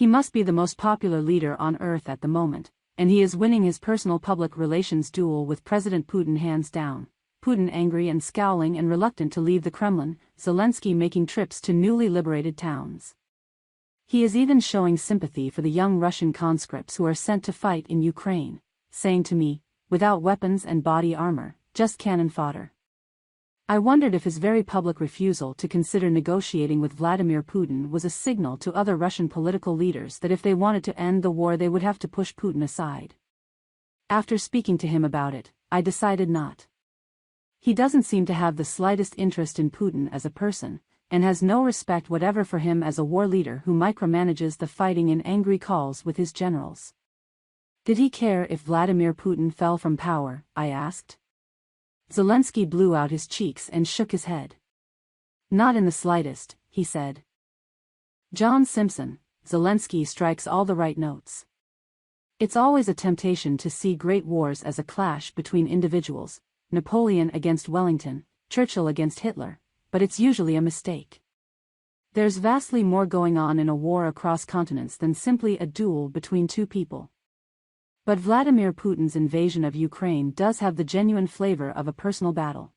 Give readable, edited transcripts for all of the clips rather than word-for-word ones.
He must be the most popular leader on earth at the moment, and he is winning his personal public relations duel with President Putin hands down. Putin angry and scowling and reluctant to leave the Kremlin, Zelensky making trips to newly liberated towns. He is even showing sympathy for the young Russian conscripts who are sent to fight in Ukraine, saying to me, without weapons and body armor, just cannon fodder. I wondered if his very public refusal to consider negotiating with Vladimir Putin was a signal to other Russian political leaders that if they wanted to end the war they would have to push Putin aside. After speaking to him about it, I decided not. He doesn't seem to have the slightest interest in Putin as a person, and has no respect whatever for him as a war leader who micromanages the fighting in angry calls with his generals. Did he care if Vladimir Putin fell from power? I asked. Zelensky blew out his cheeks and shook his head. Not in the slightest, he said. John Simpson, Zelensky strikes all the right notes. It's always a temptation to see great wars as a clash between individuals, Napoleon against Wellington, Churchill against Hitler, but it's usually a mistake. There's vastly more going on in a war across continents than simply a duel between two people. But Vladimir Putin's invasion of Ukraine does have the genuine flavor of a personal battle.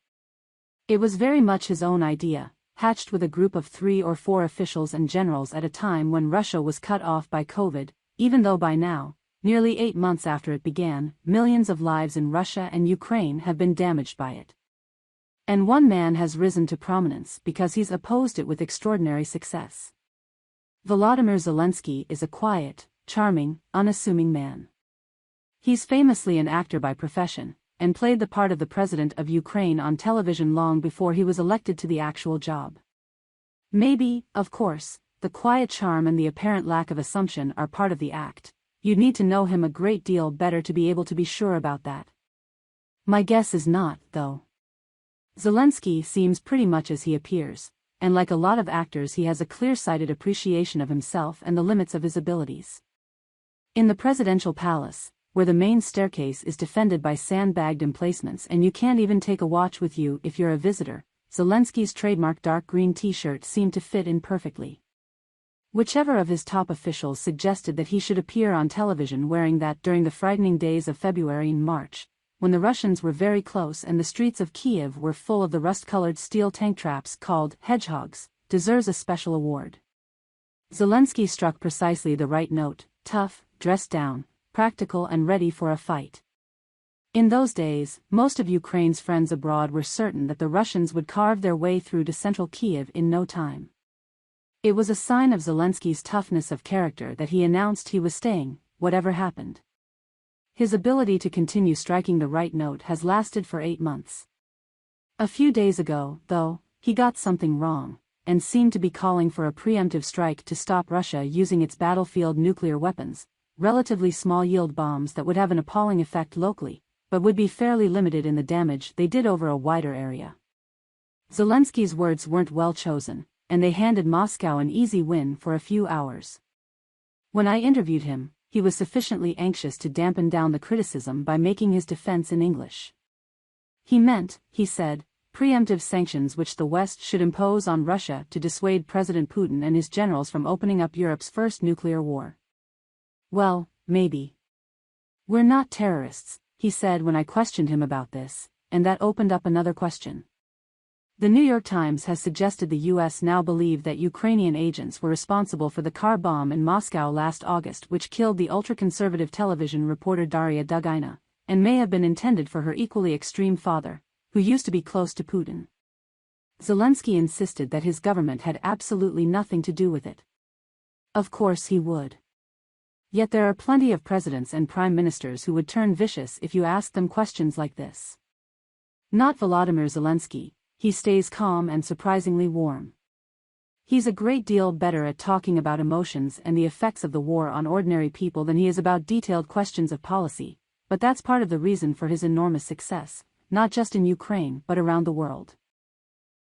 It was very much his own idea, hatched with a group of 3 or 4 officials and generals at a time when Russia was cut off by COVID, even though by now, nearly 8 months after it began, millions of lives in Russia and Ukraine have been damaged by it. And one man has risen to prominence because he's opposed it with extraordinary success. Volodymyr Zelensky is a quiet, charming, unassuming man. He's famously an actor by profession, and played the part of the president of Ukraine on television long before he was elected to the actual job. Maybe, of course, the quiet charm and the apparent lack of assumption are part of the act. You'd need to know him a great deal better to be able to be sure about that. My guess is not, though. Zelensky seems pretty much as he appears, and like a lot of actors he has a clear-sighted appreciation of himself and the limits of his abilities. In the presidential palace, where the main staircase is defended by sandbagged emplacements and you can't even take a watch with you if you're a visitor, Zelensky's trademark dark green t-shirt seemed to fit in perfectly. Whichever of his top officials suggested that he should appear on television wearing that during the frightening days of February and March, when the Russians were very close and the streets of Kiev were full of the rust-colored steel tank traps called hedgehogs, deserves a special award. Zelensky struck precisely the right note: tough, dressed down, practical and ready for a fight. In those days, most of Ukraine's friends abroad were certain that the Russians would carve their way through to central Kiev in no time. It was a sign of Zelensky's toughness of character that he announced he was staying, whatever happened. His ability to continue striking the right note has lasted for 8 months. A few days ago, though, he got something wrong, and seemed to be calling for a preemptive strike to stop Russia using its battlefield nuclear weapons, relatively small-yield bombs that would have an appalling effect locally, but would be fairly limited in the damage they did over a wider area. Zelensky's words weren't well chosen, and they handed Moscow an easy win for a few hours. When I interviewed him, he was sufficiently anxious to dampen down the criticism by making his defense in English. He meant, he said, preemptive sanctions which the West should impose on Russia to dissuade President Putin and his generals from opening up Europe's first nuclear war. Well, maybe. We're not terrorists, he said when I questioned him about this, and that opened up another question. The New York Times has suggested the U.S. now believe that Ukrainian agents were responsible for the car bomb in Moscow last August which killed the ultra-conservative television reporter Daria Dugina, and may have been intended for her equally extreme father, who used to be close to Putin. Zelensky insisted that his government had absolutely nothing to do with it. Of course he would. Yet there are plenty of presidents and prime ministers who would turn vicious if you asked them questions like this. Not Volodymyr Zelensky. He stays calm and surprisingly warm. He's a great deal better at talking about emotions and the effects of the war on ordinary people than he is about detailed questions of policy, but that's part of the reason for his enormous success, not just in Ukraine but around the world.